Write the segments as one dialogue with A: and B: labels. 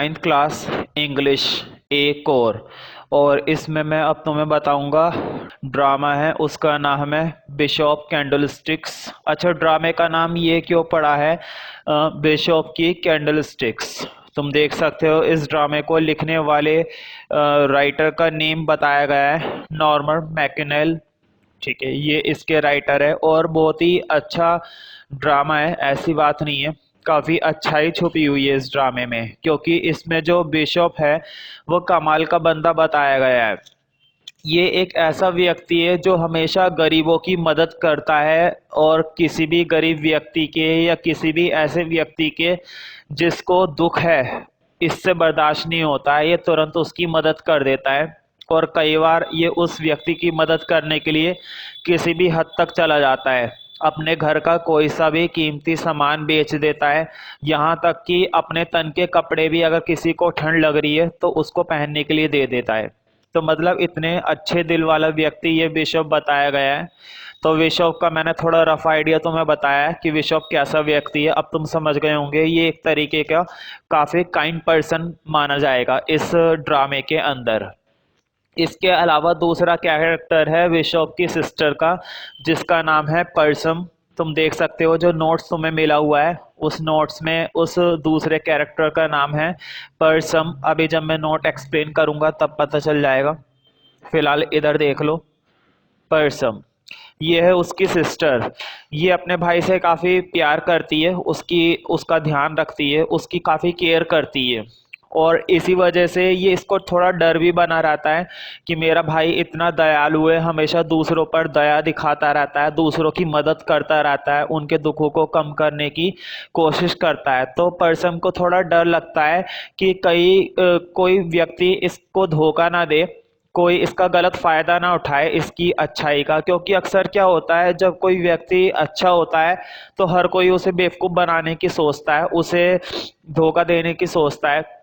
A: 9th class English ए core. और इसमें मैं अब तुम्हें बताऊंगा ड्रामा है, उसका नाम है बिशॉप कैंडलस्टिक्स। अच्छा, ड्रामे का नाम ये क्यों पड़ा है बिशॉप की कैंडलस्टिक्स? तुम देख सकते हो इस ड्रामे को लिखने वाले राइटर का नेम बताया गया है नॉर्मन मैकेनेल। ठीक है, ये इसके राइटर है और बहुत ही अच्छा ड्रामा है, ऐसी बात नहीं है। काफ़ी अच्छाई छुपी हुई है इस ड्रामे में, क्योंकि इसमें जो बिशप है वो कमाल का बंदा बताया गया है। ये एक ऐसा व्यक्ति है जो हमेशा गरीबों की मदद करता है, और किसी भी गरीब व्यक्ति के या किसी भी ऐसे व्यक्ति के जिसको दुख है, इससे बर्दाश्त नहीं होता है, ये तुरंत उसकी मदद कर देता है। और कई बार ये उस व्यक्ति की मदद करने के लिए किसी भी हद तक चला जाता है, अपने घर का कोई सा भी कीमती सामान बेच देता है, यहाँ तक कि अपने तन के कपड़े भी अगर किसी को ठंड लग रही है तो उसको पहनने के लिए दे देता है। तो मतलब इतने अच्छे दिल वाला व्यक्ति ये बिशप बताया गया है। तो बिशप का मैंने थोड़ा रफ आइडिया तुम्हें बताया है कि बिशप कैसा व्यक्ति है, अब तुम समझ गए होंगे। ये एक तरीके का काफ़ी काइंड पर्सन माना जाएगा इस ड्रामे के अंदर। इसके अलावा दूसरा कैरेक्टर है बिशप की सिस्टर का, जिसका नाम है पर्सम। तुम देख सकते हो जो नोट्स तुम्हें मिला हुआ है उस नोट्स में उस दूसरे कैरेक्टर का नाम है पर्सम। अभी जब मैं नोट एक्सप्लेन करूंगा तब पता चल जाएगा, फिलहाल इधर देख लो। पर्सम ये है उसकी सिस्टर। ये अपने भाई से काफ़ी प्यार करती है, उसका ध्यान रखती है, उसकी काफ़ी केयर करती है। और इसी वजह से ये इसको थोड़ा डर भी बना रहता है कि मेरा भाई इतना दयालु है, हमेशा दूसरों पर दया दिखाता रहता है, दूसरों की मदद करता रहता है, उनके दुखों को कम करने की कोशिश करता है। तो पर्सन को थोड़ा डर लगता है कि कोई व्यक्ति इसको धोखा ना दे, कोई इसका गलत फायदा ना उठाए इसकी अच्छाई का। क्योंकि अक्सर क्या होता है, जब कोई व्यक्ति अच्छा होता है तो हर कोई उसे बेवकूफ़ बनाने की सोचता है, उसे धोखा देने की सोचता है,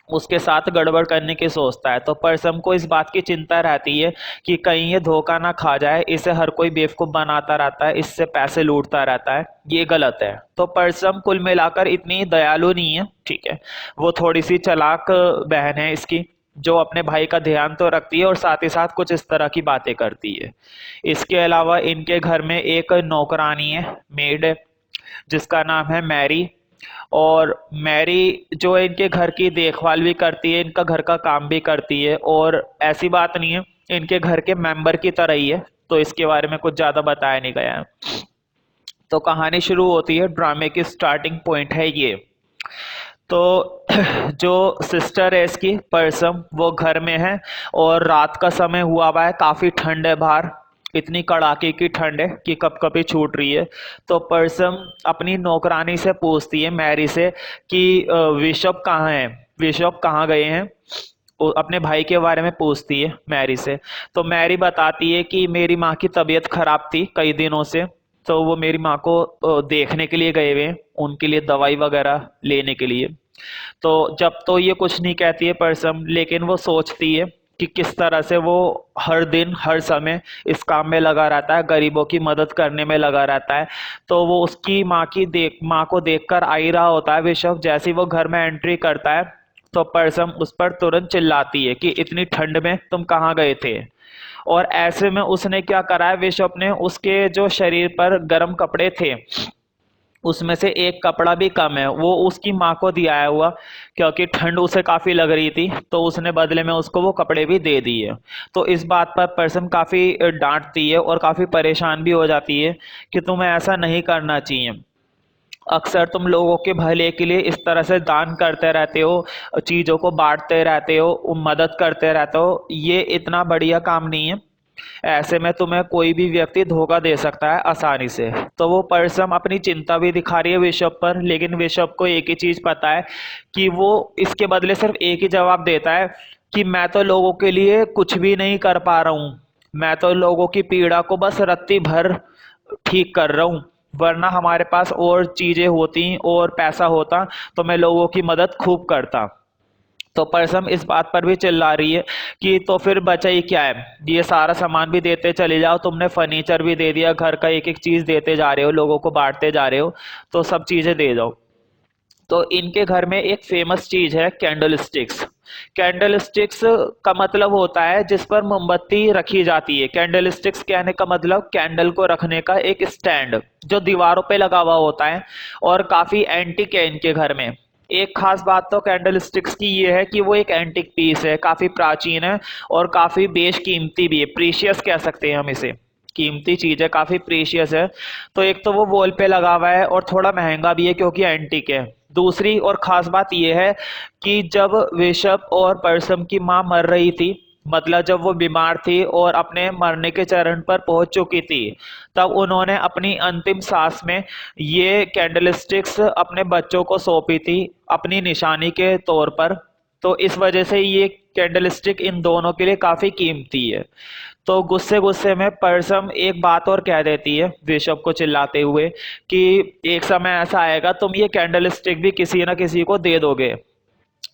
A: उसके साथ गड़बड़ करने की सोचता है। तो पर्सम को इस बात की चिंता रहती है कि कहीं ये धोखा ना खा जाए, इसे हर कोई बेवकूफ़ बनाता रहता है, इससे पैसे लूटता रहता है, ये गलत है। तो पर्सम कुल मिलाकर इतनी दयालु नहीं है, ठीक है, वो थोड़ी सी चालाक बहन है इसकी, जो अपने भाई का ध्यान तो रखती है और साथ ही साथ कुछ इस तरह की बातें करती है। इसके अलावा इनके घर में एक नौकरानी है, मेड है, जिसका नाम है मैरी। और मैरी जो है इनके घर की देखभाल भी करती है, इनका घर का काम भी करती है, और ऐसी बात नहीं है, इनके घर के मेंबर की तरह ही है। तो इसके बारे में कुछ ज़्यादा बताया नहीं गया है। तो कहानी शुरू होती है, ड्रामे की स्टार्टिंग पॉइंट है ये। तो जो सिस्टर है इसकी पर्सम, वो घर में है और रात का समय हुआ हुआ है, काफ़ी ठंड है बाहर, इतनी कड़ाके की ठंड है कि कप कपी छूट रही है। तो पर्सम अपनी नौकरानी से पूछती है, मैरी से, कि बिशप कहाँ है, बिशप कहाँ गए हैं। वो अपने भाई के बारे में पूछती है मैरी से। तो मैरी बताती है कि मेरी माँ की तबीयत खराब थी कई दिनों से, तो वो मेरी माँ को देखने के लिए गए हुए हैं, उनके लिए दवाई वगैरह लेने के लिए। तो जब तो ये कुछ नहीं कहती है पर्सम, लेकिन वो सोचती है कि किस तरह से वो हर दिन हर समय इस काम में लगा रहता है, गरीबों की मदद करने में लगा रहता है। तो वो उसकी माँ को देखकर आ ही रहा होता है बिशप। जैसे ही वो घर में एंट्री करता है तो पर्सम उस पर तुरंत चिल्लाती है कि इतनी ठंड में तुम कहाँ गए थे। और ऐसे में उसने क्या करा है, बिशप ने उसके जो शरीर पर गर्म कपड़े थे उसमें से एक कपड़ा भी कम है, वो उसकी माँ को दिया है हुआ, क्योंकि ठंड उसे काफ़ी लग रही थी, तो उसने बदले में उसको वो कपड़े भी दे दिए। तो इस बात पर पर्सन काफ़ी डांटती है और काफ़ी परेशान भी हो जाती है कि तुम्हें ऐसा नहीं करना चाहिए। अक्सर तुम लोगों के भले के लिए इस तरह से दान करते रहते हो, चीज़ों को बांटते रहते हो, मदद करते रहते हो, ये इतना बढ़िया काम नहीं है। ऐसे में तुम्हें कोई भी व्यक्ति धोखा दे सकता है आसानी से। तो वो पर्सन अपनी चिंता भी दिखा रही है बिशप पर, लेकिन बिशप को एक ही चीज़ पता है कि वो इसके बदले सिर्फ एक ही जवाब देता है कि मैं तो लोगों के लिए कुछ भी नहीं कर पा रहा हूँ, मैं तो लोगों की पीड़ा को बस रत्ती भर ठीक कर रहा हूँ, वरना हमारे पास और चीज़ें होती और पैसा होता तो मैं लोगों की मदद खूब करता। तो परसम इस बात पर भी चिल्ला रही है कि तो फिर बचा ही क्या है, ये सारा सामान भी देते चले जाओ, तुमने फर्नीचर भी दे दिया, घर का एक एक चीज़ देते जा रहे हो, लोगों को बांटते जा रहे हो, तो सब चीज़ें दे दो। तो इनके घर में एक फेमस चीज है कैंडल स्टिक्स। कैंडल स्टिक्स का मतलब होता है जिस पर मोमबत्ती रखी जाती है। कैंडल स्टिक्स कहने का मतलब कैंडल को रखने का एक स्टैंड जो दीवारों पे लगा हुआ होता है, और काफी एंटिक है इनके घर में। एक खास बात तो कैंडल स्टिक्स की ये है कि वो एक एंटिक पीस है, काफी प्राचीन है और काफी बेशकीमती भी है, प्रीशियस कह सकते हैं हम इसे। कीमती चीज है, काफी प्रीशियस है। तो एक तो वो वॉल पे लगा हुआ है और थोड़ा महंगा भी है क्योंकि एंटीक है। दूसरी और खास बात यह है कि जब विशप और परसम की मां मर रही थी, मतलब जब वो बीमार थी और अपने मरने के चरण पर पहुंच चुकी थी, तब उन्होंने अपनी अंतिम सांस में ये कैंडल स्टिक्स अपने बच्चों को सौंपी थी अपनी निशानी के तौर पर। तो इस वजह से ये कैंडल स्टिक इन दोनों के लिए काफी कीमती है। तो गुस्से गुस्से में परसम एक बात और कह देती है बिशप को चिल्लाते हुए कि एक समय ऐसा आएगा तुम ये कैंडल स्टिक भी किसी ना किसी को दे दोगे।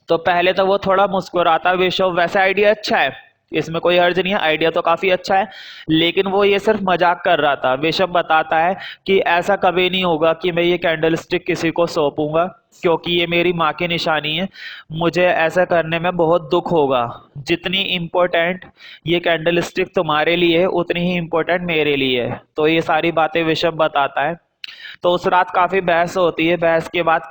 A: तो पहले तो वो थोड़ा मुस्कुराता बिशप, वैसे आइडिया अच्छा है, इसमें कोई हर्ज नहीं है, आइडिया तो काफी अच्छा है, लेकिन वो ये सिर्फ मजाक कर रहा था। बिशप बताता है कि ऐसा कभी नहीं होगा कि मैं ये कैंडल स्टिक किसी को सौंपूंगा, क्योंकि ये मेरी माँ की निशानी है, मुझे ऐसा करने में बहुत दुख होगा। जितनी इम्पोर्टेंट ये कैंडल स्टिक तुम्हारे लिए है उतनी ही इम्पोर्टेंट मेरे लिए है। तो ये सारी बातें बिशप बताता है। तो उस रात काफी बहस होती है। बहस के बाद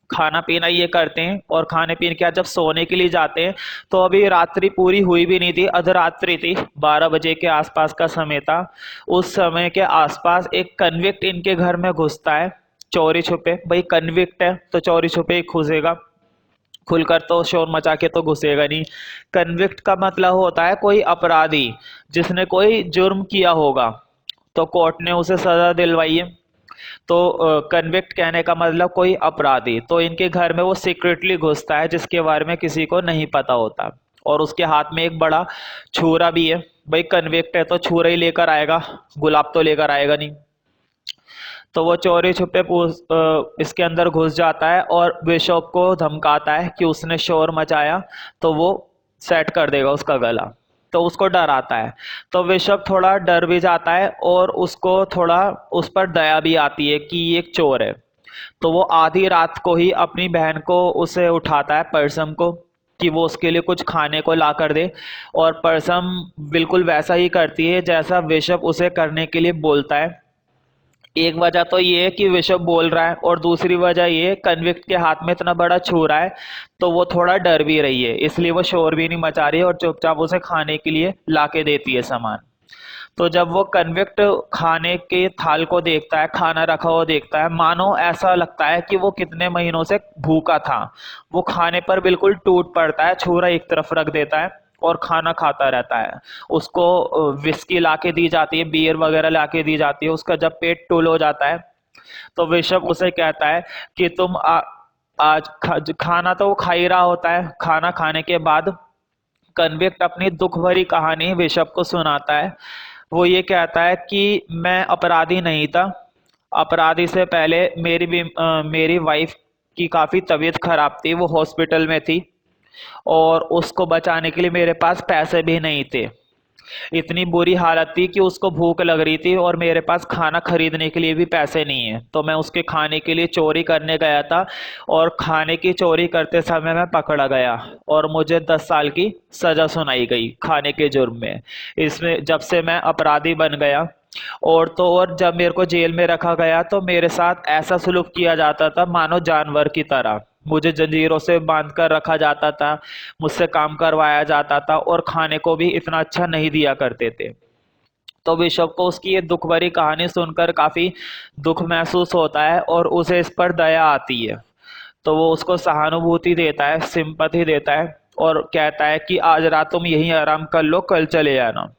A: खाना पीना ये करते हैं, और खाने पीने के बाद जब सोने के लिए जाते हैं तो अभी रात्रि पूरी हुई भी नहीं थी, अधरात्रि थी, 12 बजे के आसपास का समय था। उस समय के आसपास एक कन्विक्ट इनके घर में घुसता है चोरी छुपे। भाई कन्विक्ट है तो चोरी छुपे ही घुसेगा, खुलकर तो शोर मचा के तो घुसेगा नहीं। कन्विक्ट का मतलब होता है कोई अपराधी जिसने कोई जुर्म किया होगा, तो कोर्ट ने उसे सजा दिलवाई है। तो कन्विक्ट कहने का मतलब कोई अपराधी। तो इनके घर में वो सीक्रेटली घुसता है जिसके बारे में किसी को नहीं पता होता, और उसके हाथ में एक बड़ा छुरा भी है। भाई कन्विक्ट है तो छुरा ही लेकर आएगा, गुलाब तो लेकर आएगा नहीं। तो वो चोरी छुपे इसके अंदर घुस जाता है और बिशप को धमकाता है कि उसने शोर मचाया तो वो सेट कर देगा उसका गला। तो उसको डर आता है, तो बिशप थोड़ा डर भी जाता है और उसको थोड़ा उस पर दया भी आती है कि ये एक चोर है। तो वो आधी रात को ही अपनी बहन को उसे उठाता है, परसम को, कि वो उसके लिए कुछ खाने को ला कर दे। और परसम बिल्कुल वैसा ही करती है जैसा बिशप उसे करने के लिए बोलता है। एक वजह तो ये है कि बिशप बोल रहा है, और दूसरी वजह ये कन्विक्ट के हाथ में इतना बड़ा छुरा है तो वो थोड़ा डर भी रही है, इसलिए वो शोर भी नहीं मचा रही है और चुपचाप उसे खाने के लिए लाके देती है सामान। तो जब वो कन्विक्ट खाने के थाल को देखता है, खाना रखा हुआ देखता है, मानो ऐसा लगता है कि वो कितने महीनों से भूखा था। वो खाने पर बिल्कुल टूट पड़ता है, छुरा एक तरफ रख देता है और खाना खाता रहता है। उसको विस्की लाके दी जाती है, बियर वगैरह लाके दी जाती है। उसका जब पेट टुल हो जाता है तो बिशप उसे कहता है कि तुम आज खाना तो वो खा ही रहा होता है। खाना खाने के बाद कन्विक्ट अपनी दुख भरी कहानी बिशप को सुनाता है। वो ये कहता है कि मैं अपराधी नहीं था, अपराधी से पहले मेरी वाइफ की काफ़ी तबीयत खराब थी, वो हॉस्पिटल में थी, और उसको बचाने के लिए मेरे पास पैसे भी नहीं थे। इतनी बुरी हालत थी कि उसको भूख लग रही थी और मेरे पास खाना खरीदने के लिए भी पैसे नहीं है। तो मैं उसके खाने के लिए चोरी करने गया था, और खाने की चोरी करते समय मैं पकड़ा गया और मुझे 10 साल की सजा सुनाई गई खाने के जुर्म में। इसमें जब से मैं अपराधी बन गया, और तो और जब मेरे को जेल में रखा गया तो मेरे साथ ऐसा सलूक किया जाता था मानो जानवर की तरह। मुझे जंजीरों से बांध कर रखा जाता था, मुझसे काम करवाया जाता था, और खाने को भी इतना अच्छा नहीं दिया करते थे। तो बिशप को उसकी ये दुख भरी कहानी सुनकर काफी दुख महसूस होता है और उसे इस पर दया आती है। तो वो उसको सहानुभूति देता है, सिंपैथी देता है, और कहता है कि आज रात तुम यहीं आराम कर लो, कल चले जाना।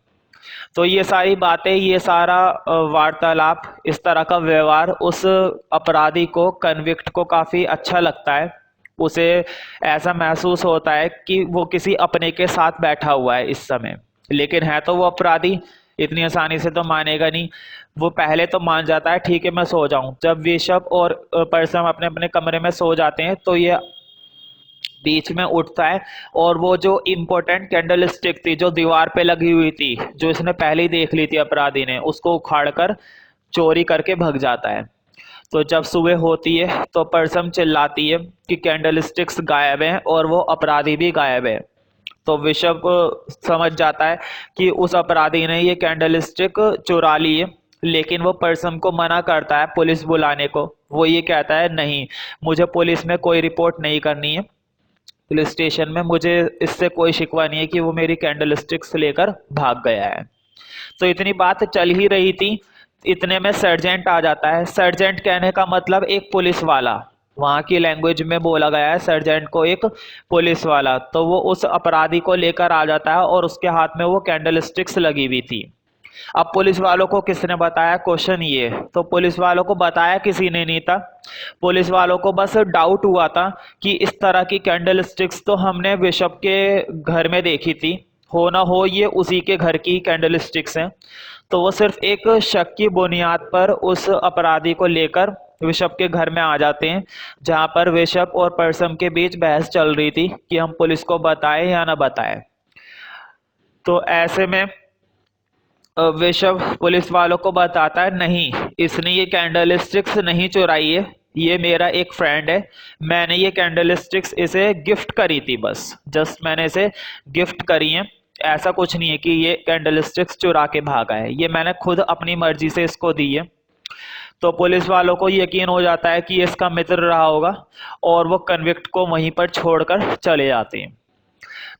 A: तो ये सारी बातें, ये सारा वार्तालाप, इस तरह का व्यवहार उस अपराधी को, कन्विक्ट को काफी अच्छा लगता है। उसे ऐसा महसूस होता है कि वो किसी अपने के साथ बैठा हुआ है इस समय। लेकिन है तो वो अपराधी, इतनी आसानी से तो मानेगा नहीं। वो पहले तो मान जाता है, ठीक है मैं सो जाऊं। जब बिशप और परसम अपने अपने कमरे में सो जाते हैं तो ये बीच में उठता है, और वो जो इम्पोर्टेंट कैंडल स्टिक थी जो दीवार पे लगी हुई थी, जो इसने पहले ही देख ली थी अपराधी ने, उसको उखाड़ कर चोरी करके भग जाता है। तो जब सुबह होती है तो परसम चिल्लाती है कि कैंडलस्टिक्स गायब हैं और वो अपराधी भी गायब है। तो विशप समझ जाता है कि उस अपराधी ने ये कैंडलस्टिक चुरा ली है, लेकिन वो परसम को मना करता है पुलिस बुलाने को। वो ये कहता है नहीं, मुझे पुलिस में कोई रिपोर्ट नहीं करनी है, पुलिस स्टेशन में मुझे इससे कोई शिकवा नहीं है कि वो मेरी कैंडलस्टिक्स लेकर भाग गया है। तो इतनी बात चल ही रही थी, इतने में सर्जेंट आ जाता है। सर्जेंट कहने का मतलब एक पुलिस वाला, वहाँ की लैंग्वेज में बोला गया है सर्जेंट को एक पुलिस वाला। तो वो उस अपराधी को लेकर आ जाता है और उसके हाथ में वो कैंडल स्टिक्स लगी हुई थी। अब पुलिस वालों को किसने बताया, क्वेश्चन ये। तो पुलिस वालों को बताया किसी ने नहीं था। पुलिस वालों को बस डाउट हुआ था कि इस तरह की कैंडल स्टिक्स तो हमने बिशप के घर में देखी थी, हो ना हो ये उसी के घर की कैंडल स्टिक्स हैं। तो वो सिर्फ एक शक की बुनियाद पर उस अपराधी को लेकर बिशप के घर में आ जाते हैं, जहां पर बिशप और परसम के बीच बहस चल रही थी कि हम पुलिस को बताएं या ना बताएं। तो ऐसे में बिशप पुलिस वालों को बताता है नहीं, इसने ये कैंडल स्टिक्स नहीं चुराई है, ये मेरा एक फ्रेंड है, मैंने ये कैंडल स्टिक्स इसे गिफ्ट करी थी, बस जस्ट मैंने इसे गिफ्ट करी है, ऐसा कुछ नहीं है कि ये कैंडल स्टिक्स चुरा के भागा है, ये मैंने खुद अपनी मर्जी से इसको दी है। तो पुलिस वालों को यकीन हो जाता है कि ये इसका मित्र रहा होगा और वो कन्विक्ट को वहीं पर छोड़कर चले जाते हैं।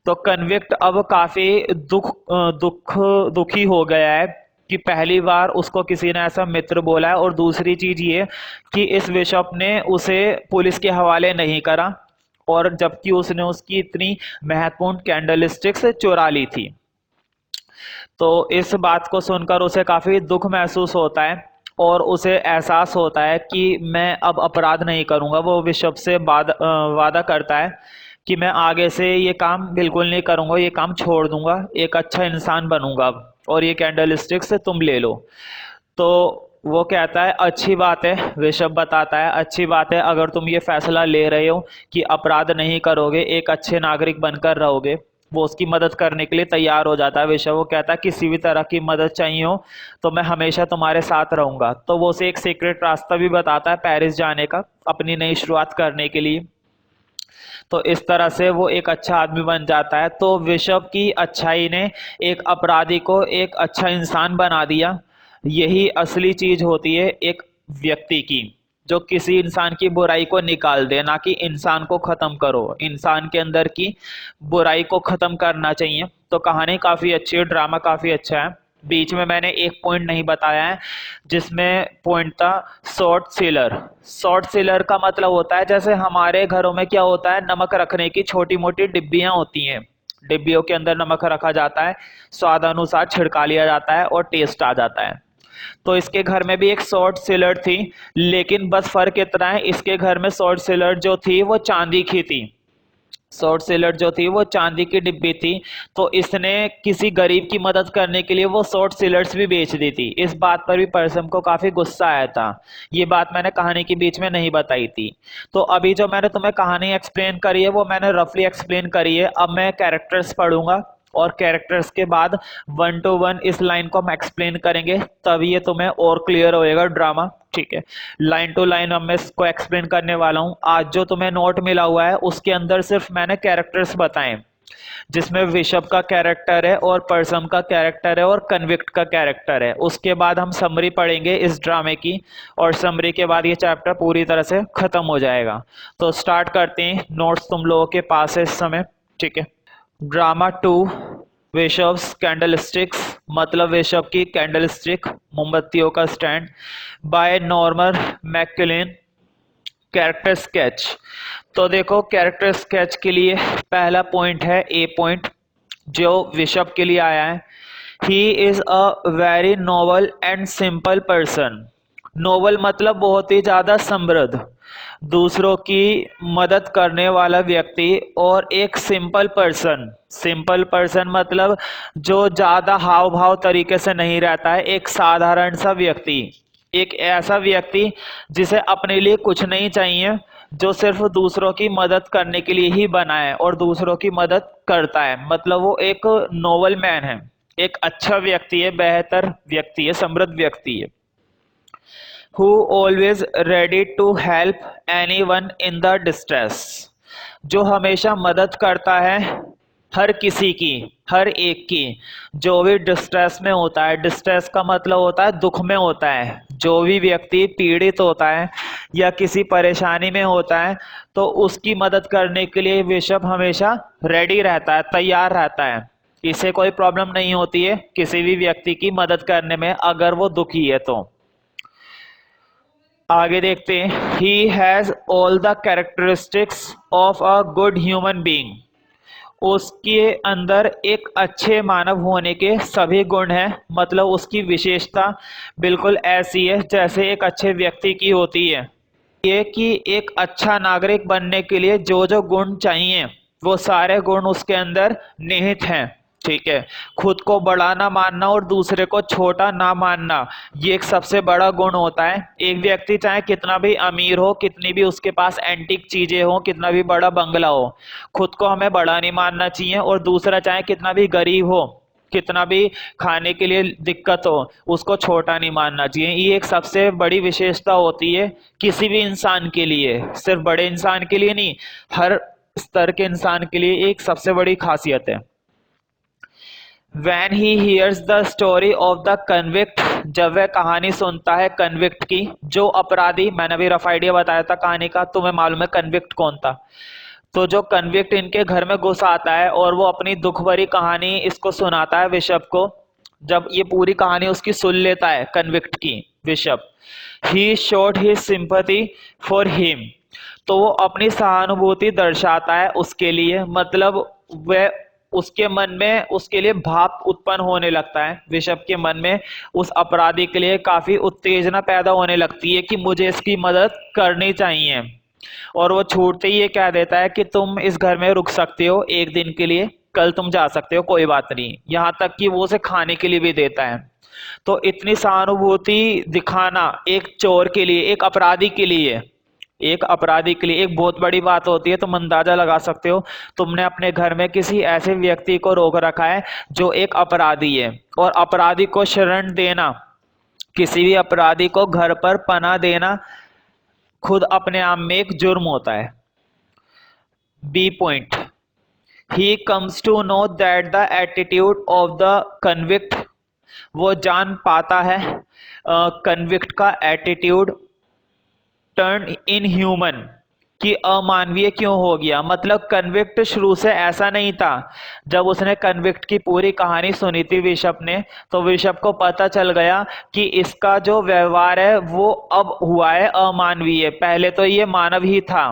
A: तो कन्विक्ट अब काफी दुखी हो गया है कि पहली बार उसको किसी ने ऐसा मित्र बोला है, और दूसरी चीज ये कि इस बिशप ने उसे पुलिस के हवाले नहीं करा, और जबकि उसने उसकी इतनी महत्वपूर्ण कैंडलस्टिक्स चुरा ली थी। तो इस बात को सुनकर उसे काफी दुख महसूस होता है और उसे एहसास होता है कि मैं अब अपराध नहीं करूंगा। वो बिशप से वादा करता है कि मैं आगे से ये काम बिल्कुल नहीं करूंगा, ये काम छोड़ दूंगा, एक अच्छा इंसान बनूंगा अब, और ये कैंडल स्टिक्स तुम ले लो। तो वो कहता है अच्छी बात है, ऋषभ बताता है अच्छी बात है, अगर तुम ये फैसला ले रहे हो कि अपराध नहीं करोगे, एक अच्छे नागरिक बनकर रहोगे। वो उसकी मदद करने के लिए तैयार हो जाता है ऋषभ। वो कहता है किसी भी तरह की मदद चाहिए हो तो मैं हमेशा तुम्हारे साथ रहूंगा। तो वो उसे एक सीक्रेट रास्ता भी बताता है पेरिस जाने का, अपनी नई शुरुआत करने के लिए। तो इस तरह से वो एक अच्छा आदमी बन जाता है। तो विशव की अच्छाई ने एक अपराधी को एक अच्छा इंसान बना दिया। यही असली चीज होती है एक व्यक्ति की, जो किसी इंसान की बुराई को निकाल दे, ना कि इंसान को खत्म करो। इंसान के अंदर की बुराई को खत्म करना चाहिए। तो कहानी काफी अच्छी है, ड्रामा काफी अच्छा है। बीच में मैंने एक पॉइंट नहीं बताया है, जिसमें पॉइंट था शॉर्ट सेलर। शॉर्ट सेलर का मतलब होता है जैसे हमारे घरों में क्या होता है, नमक रखने की छोटी मोटी डिब्बियां होती हैं, डिब्बियों के अंदर नमक रखा जाता है, स्वाद अनुसार छिड़का लिया जाता है और टेस्ट आ जाता है। तो इसके घर में भी एक शॉर्ट सेलर थी, लेकिन बस फर्क इतना है, इसके घर में शॉर्ट सेलर जो थी वो चांदी की थी। शॉर्ट सेलर जो थी वो चांदी की डिब्बी थी। तो इसने किसी गरीब की मदद करने के लिए वो शॉर्ट सेलर्स भी बेच दी थी। इस बात पर भी परसम को काफी गुस्सा आया था। ये बात मैंने कहानी के बीच में नहीं बताई थी। तो अभी जो मैंने तुम्हें कहानी एक्सप्लेन करी है वो मैंने रफली एक्सप्लेन करी है। अब मैं कैरेक्टर्स पढ़ूंगा और कैरेक्टर्स के बाद 1 to 1 इस लाइन को हम एक्सप्लेन करेंगे, तभी ये तुम्हें और क्लियर होएगा ड्रामा। ठीक है, लाइन टू लाइन अब मैं इसको एक्सप्लेन करने वाला हूँ। आज जो तुम्हें नोट मिला हुआ है उसके अंदर सिर्फ मैंने कैरेक्टर्स बताए, जिसमें विशप का कैरेक्टर है और परसम का कैरेक्टर है और कन्विक्ट का कैरेक्टर है। उसके बाद हम समरी पढ़ेंगे इस ड्रामे की, और समरी के बाद ये चैप्टर पूरी तरह से खत्म हो जाएगा। तो स्टार्ट करते हैं। नोट्स तुम लोगों के पास है इस समय। ठीक है, ड्रामा 2 वेशव्स कैंडलस्टिक्स, मतलब वेशव की कैंडलस्टिक, मोमबत्तियों का stand, by Norman Maclean. Character sketch. तो देखो कैरेक्टर स्केच के लिए पहला पॉइंट है ए पॉइंट, जो विशप के लिए आया है। He is a very noble and simple person. Noble मतलब बहुत ही ज्यादा समृद्ध, दूसरों की मदद करने वाला व्यक्ति, और एक सिंपल पर्सन। सिंपल पर्सन मतलब जो ज्यादा हाव भाव तरीके से नहीं रहता है, एक साधारण सा व्यक्ति, एक ऐसा व्यक्ति जिसे अपने लिए कुछ नहीं चाहिए, जो सिर्फ दूसरों की मदद करने के लिए ही बना है और दूसरों की मदद करता है। मतलब वो एक नोबल मैन है, एक अच्छा व्यक्ति है, बेहतर व्यक्ति है, समृद्ध व्यक्ति है। Who always ready to help anyone in the distress, जो हमेशा मदद करता है हर किसी की, हर एक की, जो भी डिस्ट्रेस में होता है। डिस्ट्रेस का मतलब होता है दुख में होता है। जो भी व्यक्ति पीड़ित होता है या किसी परेशानी में होता है तो उसकी मदद करने के लिए बिशप हमेशा रेडी रहता है, तैयार रहता है। इसे कोई प्रॉब्लम नहीं होती है किसी भी व्यक्ति की मदद करने में अगर वो दुखी है तो। आगे देखते हैं। He has all the characteristics of a good human being, उसके अंदर एक अच्छे मानव होने के सभी गुण हैं। मतलब उसकी विशेषता बिल्कुल ऐसी है जैसे एक अच्छे व्यक्ति की होती है। ये कि एक अच्छा नागरिक बनने के लिए जो जो गुण चाहिए वो सारे गुण उसके अंदर निहित हैं। ठीक है, खुद को बड़ा ना मानना और दूसरे को छोटा ना मानना, ये एक सबसे बड़ा गुण होता है। एक व्यक्ति चाहे कितना भी अमीर हो, कितनी भी उसके पास एंटीक चीजें हो, कितना भी बड़ा बंगला हो, खुद को हमें बड़ा नहीं मानना चाहिए। और दूसरा चाहे कितना भी गरीब हो, कितना भी खाने के लिए दिक्कत हो, उसको छोटा नहीं मानना चाहिए। ये एक सबसे बड़ी विशेषता होती है किसी भी इंसान के लिए, सिर्फ बड़े इंसान के लिए नहीं, हर स्तर के इंसान के लिए एक सबसे बड़ी खासियत है। When he hears the story of the convict, जब वह कहानी सुनता है कन्विक्ट की, जो अपराधी, मैंने अभी रफ आइडिया बताया था कहानी का, तुम्हें मालूम है कन्विक्ट कौन था। तो जो कन्विक्ट इनके घर में घुस आता है और वो अपनी दुख भरी कहानी इसको सुनाता है बिशप को। जब ये पूरी कहानी उसकी सुन लेता है कन्विक्ट की bishop, he showed his sympathy for him, तो वो अपनी सहानुभूति दर्शाता है उसके लिए। मतलब वह उसके मन में उसके लिए भाव उत्पन्न होने लगता है। बिशप के मन में उस अपराधी के लिए काफी उत्तेजना पैदा होने लगती है कि मुझे इसकी मदद करनी चाहिए। और वो छूटते ही ये कह देता है कि तुम इस घर में रुक सकते हो एक दिन के लिए, कल तुम जा सकते हो, कोई बात नहीं। यहाँ तक कि वो उसे खाने के लिए भी देता है। तो इतनी सहानुभूति दिखाना एक चोर के लिए, एक अपराधी के लिए, एक अपराधी के लिए एक बहुत बड़ी बात होती है। तुम अंदाजा लगा सकते हो, तुमने अपने घर में किसी ऐसे व्यक्ति को रोक रखा है जो एक अपराधी है, और अपराधी को शरण देना, किसी भी अपराधी को घर पर पनाह देना खुद अपने आप में एक जुर्म होता है। B point, he comes to know that the attitude of the convict, वो जान पाता है कन्विक्ट का एटीट्यूड टर्न इन ह्यूमन, कि अमानवीय क्यों हो गया। मतलब कन्विक्ट शुरू से ऐसा नहीं था। जब उसने कन्विक्ट की पूरी कहानी सुनी थी बिशप ने, तो बिशप को पता चल गया कि इसका जो व्यवहार है वो अब हुआ है अमानवीय। पहले तो ये मानव ही था,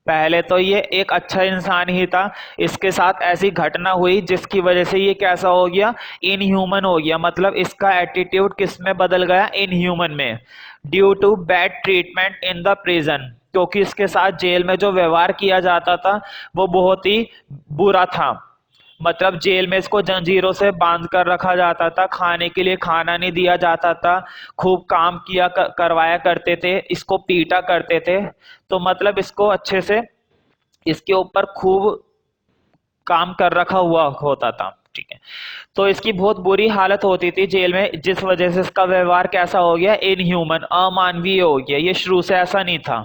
A: पहले तो ये एक अच्छा इंसान ही था। इसके साथ ऐसी घटना हुई जिसकी वजह से ये कैसा हो गया, इनह्यूमन हो गया। मतलब इसका एटीट्यूड किस में बदल गया, इनह्यूमन में, due to bad treatment in the prison, क्योंकि इसके साथ जेल में जो व्यवहार किया जाता था वो बहुत ही बुरा था। मतलब जेल में इसको जंजीरों से बांध कर रखा जाता था, खाने के लिए खाना नहीं दिया जाता था, खूब काम किया करवाया करते थे, इसको पीटा करते थे। तो मतलब इसको अच्छे से इसके ऊपर खूब काम कर रखा हुआ होता था। ठीक है, तो इसकी बहुत बुरी हालत होती थी जेल में, जिस वजह से इसका व्यवहार कैसा हो गया, इनह्यूमन, अमानवीय हो गया। ये शुरू से ऐसा नहीं था।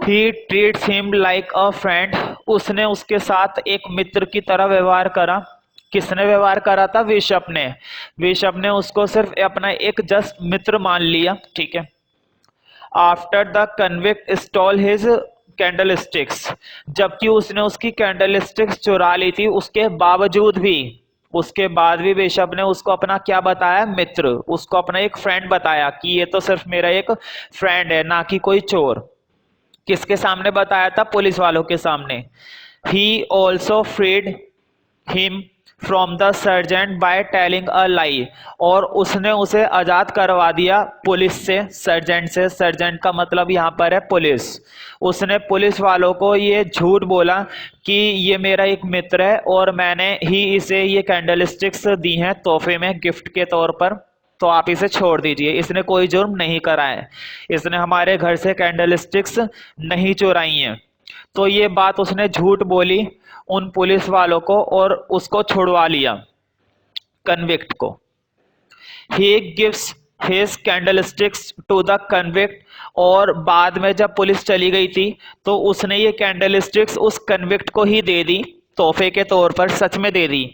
A: He treats him like a friend, उसने उसके साथ एक मित्र की तरह व्यवहार करा। किसने व्यवहार करा था, बिशप ने। बिशप ने उसको सिर्फ अपना एक जस्ट मित्र मान लिया। ठीक है, after the convict stall his candle sticks, जबकि उसने उसकी कैंडल स्टिक्स चुरा ली थी, उसके बावजूद भी, उसके बाद भी बिशप ने उसको अपना क्या बताया, मित्र, उसको अपना एक फ्रेंड बताया कि ये तो सिर्फ मेरा एक फ्रेंड है, ना कि कोई चोर। किसके सामने बताया था, पुलिस वालों के सामने। He also freed him from the sergeant by telling a lie, और उसने उसे आजाद करवा दिया पुलिस से, सर्जेंट से। सर्जेंट का मतलब यहाँ पर है पुलिस। उसने पुलिस वालों को ये झूठ बोला कि ये मेरा एक मित्र है और मैंने ही इसे ये कैंडल स्टिक्स दी हैं तोहफे में, गिफ्ट के तौर पर, तो आप इसे छोड़ दीजिए, इसने कोई जुर्म नहीं करा है, इसने हमारे घर से कैंडल स्टिक्स नहीं चुराई हैं। तो ये बात उसने झूठ बोली उन पुलिस वालों को और उसको छुड़वा लिया, कन्विक्ट को। He gives his candlesticks to the convict, और बाद में जब पुलिस चली गई थी तो उसने ये कैंडलस्टिक्स उस कन्विक्ट को ही दे दी, तोहफे के तौर पर, सच में दे दी।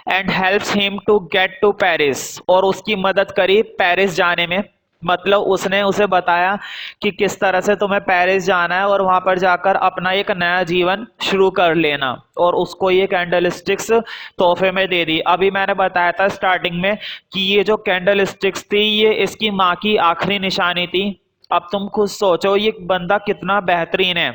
A: And helps him to get to Paris, और उसकी मदद करी पेरिस जाने में। मतलब उसने उसे बताया कि किस तरह से तुम्हें पेरिस जाना है और वहां पर जाकर अपना एक नया जीवन शुरू कर लेना, और उसको ये कैंडल स्टिक्स तोहफे में दे दी। अभी मैंने बताया था स्टार्टिंग में कि ये जो कैंडल स्टिक्स थी ये इसकी माँ की आखिरी निशानी थी। अब तुम खुद सोचो ये बंदा कितना बेहतरीन है,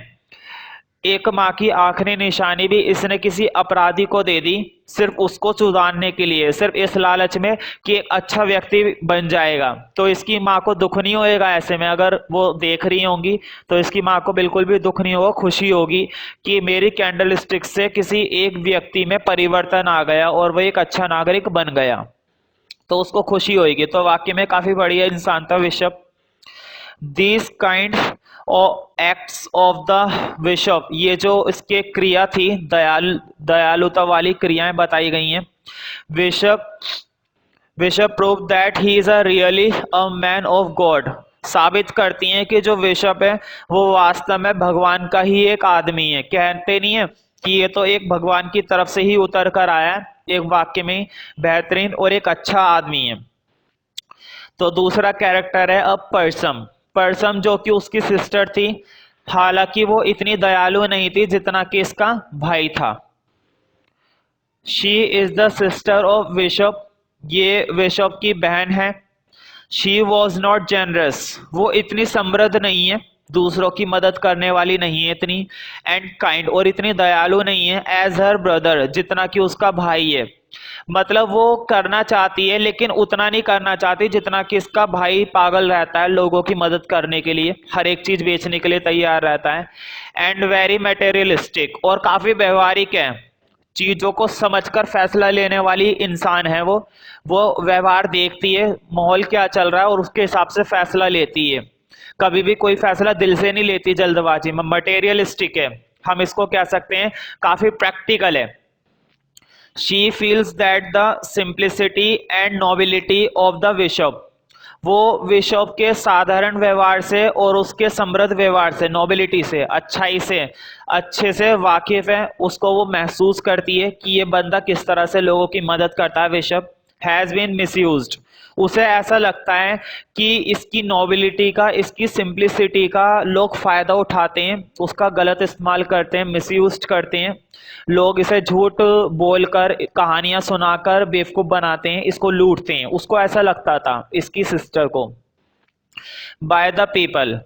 A: एक माँ की आखिरी निशानी भी इसने किसी अपराधी को दे दी, सिर्फ उसको सुधारने के लिए, सिर्फ इस लालच में कि एक अच्छा व्यक्ति बन जाएगा। तो इसकी माँ को दुख नहीं होएगा ऐसे में, अगर वो देख रही होंगी तो इसकी माँ को बिल्कुल भी दुख नहीं होगा, खुशी होगी कि मेरी कैंडल स्टिक से किसी एक व्यक्ति में परिवर्तन आ गया और वो एक अच्छा नागरिक बन गया, तो उसको खुशी होगी। तो वाकई में काफी बढ़िया इंसान था bishop. These kind acts of the bishop, ये जो इसके क्रिया थी, दयालुता वाली क्रियाएं बताई गई हैं। Bishop bishop prove that he is a really a man of God, साबित करती हैं कि जो बिशप है वो वास्तव में भगवान का ही एक आदमी है। कहते नहीं है कि ये तो एक भगवान की तरफ से ही उतर कर आया है, एक वाक्य में बेहतरीन और एक अच्छा आदमी है। तो दूसरा कैरेक्टर है अब परसम। परसम जो कि उसकी सिस्टर थी, हालांकि वो इतनी दयालु नहीं थी जितना कि इसका भाई था। She is the sister of bishop, ये बिशप की बहन है। शी वॉज नॉट जेनरस, वो इतनी समृद्ध नहीं है, दूसरों की मदद करने वाली नहीं है इतनी, एंड काइंड, और इतनी दयालु नहीं है, एज हर ब्रदर, जितना कि उसका भाई है। मतलब वो करना चाहती है लेकिन उतना नहीं करना चाहती जितना कि इसका भाई पागल रहता है लोगों की मदद करने के लिए, हर एक चीज बेचने के लिए तैयार रहता है। एंड वेरी मटेरियलिस्टिक, और काफी व्यवहारिक है, चीजों को समझकर फैसला लेने वाली इंसान है वो व्यवहार देखती है, माहौल क्या चल रहा है और उसके हिसाब से फैसला लेती है, कभी भी कोई फैसला दिल से नहीं लेती जल्दबाजी में। मटेरियलिस्टिक है, हम इसको कह सकते हैं काफी प्रैक्टिकल है। She feels that the simplicity and nobility of the bishop, वो बिशप के साधारण व्यवहार से और उसके समृद्ध व्यवहार से, नोबिलिटी से, अच्छाई से, अच्छे से वाकिफ है, उसको वो महसूस करती है कि ये बंदा किस तरह से लोगों की मदद करता है। बिशप हैज बीन मिसयूज्ड, उसे ऐसा लगता है कि इसकी नोबिलिटी का, इसकी सिंप्लिसिटी का लोग फायदा उठाते हैं, उसका गलत इस्तेमाल करते हैं, मिसयूज करते हैं, लोग इसे झूठ बोलकर, कहानियां सुनाकर बेवकूफ बनाते हैं, इसको लूटते हैं, उसको ऐसा लगता था इसकी सिस्टर को। By the people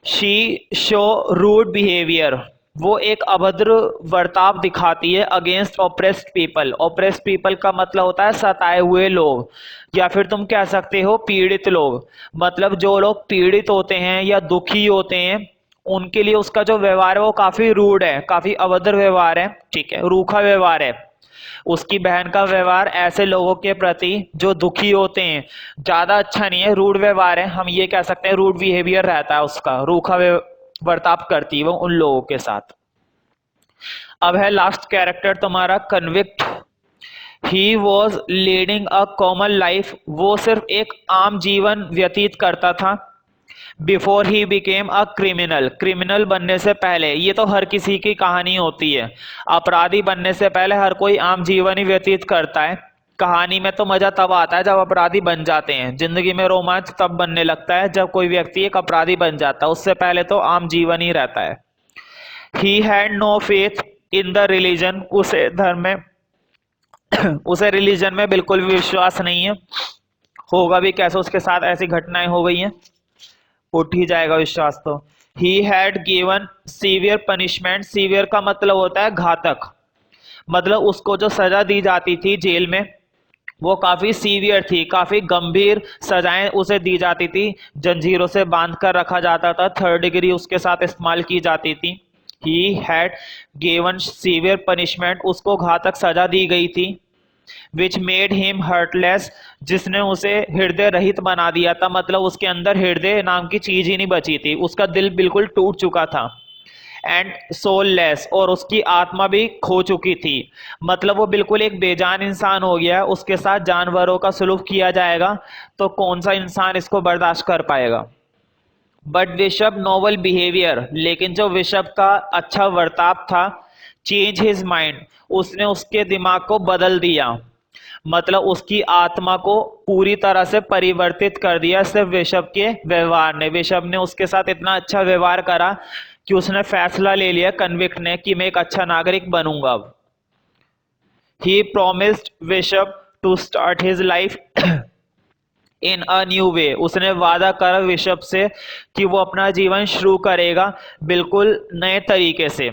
A: she show rude behaviour, वो एक अभद्र वर्ताव दिखाती है against oppressed people. Oppressed people का मतलब होता है सताए हुए लोग, या फिर तुम कह सकते हो पीड़ित लोग। मतलब जो लोग पीड़ित होते हैं या दुखी होते हैं उनके लिए उसका जो व्यवहार है वो काफी रूड है, काफी अभद्र व्यवहार है, ठीक है, रूखा व्यवहार है। उसकी बहन का व्यवहार ऐसे लोगों के प्रति जो दुखी होते हैं ज्यादा अच्छा नहीं है, रूड व्यवहार है, हम ये कह सकते हैं रूड बिहेवियर रहता है उसका, रूखा बर्ताव करती है वो उन लोगों के साथ। अब है लास्ट कैरेक्टर तुम्हारा convict. He was leading a common life, वो सिर्फ एक आम जीवन व्यतीत करता था। Before he became a criminal, criminal बनने से पहले, ये तो हर किसी की कहानी होती है, अपराधी बनने से पहले हर कोई आम जीवन ही व्यतीत करता है। कहानी में तो मजा तब आता है जब अपराधी बन जाते हैं, जिंदगी में रोमांच तब बनने लगता है जब कोई व्यक्ति एक अपराधी बन जाता है, उससे पहले तो आम जीवन ही रहता है। He had no faith in the religion, उसे धर्म में उसे रिलीजन में बिल्कुल भी विश्वास नहीं है, होगा भी कैसे, उसके साथ ऐसी घटनाएं हो गई हैं, उठ ही जाएगा विश्वास तो। He had given severe punishment, severe का मतलब होता है घातक, मतलब उसको जो सजा दी जाती थी जेल में वो काफी सीवियर थी, काफी गंभीर सजाएं उसे दी जाती थी, जंजीरों से बांध कर रखा जाता था, थर्ड डिग्री उसके साथ इस्तेमाल की जाती थी। He had given severe punishment, उसको घातक सजा दी गई थी। विच मेड हिम हर्टलेस, जिसने उसे हृदय रहित बना दिया था, मतलब उसके अंदर हृदय नाम की चीज ही नहीं बची थी, उसका दिल बिल्कुल टूट चुका था। एंड सोललेस, और उसकी आत्मा भी खो चुकी थी। मतलब वो बिल्कुल एक बेजान इंसान हो गया, उसके साथ जानवरों का सलूक किया जाएगा, तो कौन सा इंसान इसको बर्दाश्त कर पाएगा। बट ऋषभ नोबल बिहेवियर, लेकिन जो ऋषभ का अच्छा वर्ताव था, चेंज हिज माइंड, उसने उसके दिमाग को बदल दिया। मतलब उसकी आत्मा को पूरी तरह से परिवर्तित कर दिया सिर्फ ऋषभ के व्यवहार ने। ऋषभ ने उसके साथ इतना अच्छा व्यवहार करा कि उसने फैसला ले लिया, कन्विक्ट ने, कि मैं एक अच्छा नागरिक बनूंगा अब। He promised Rishabh to start his life in a new way, उसने वादा करा ऋषभ से कि वो अपना जीवन शुरू करेगा बिल्कुल नए तरीके से।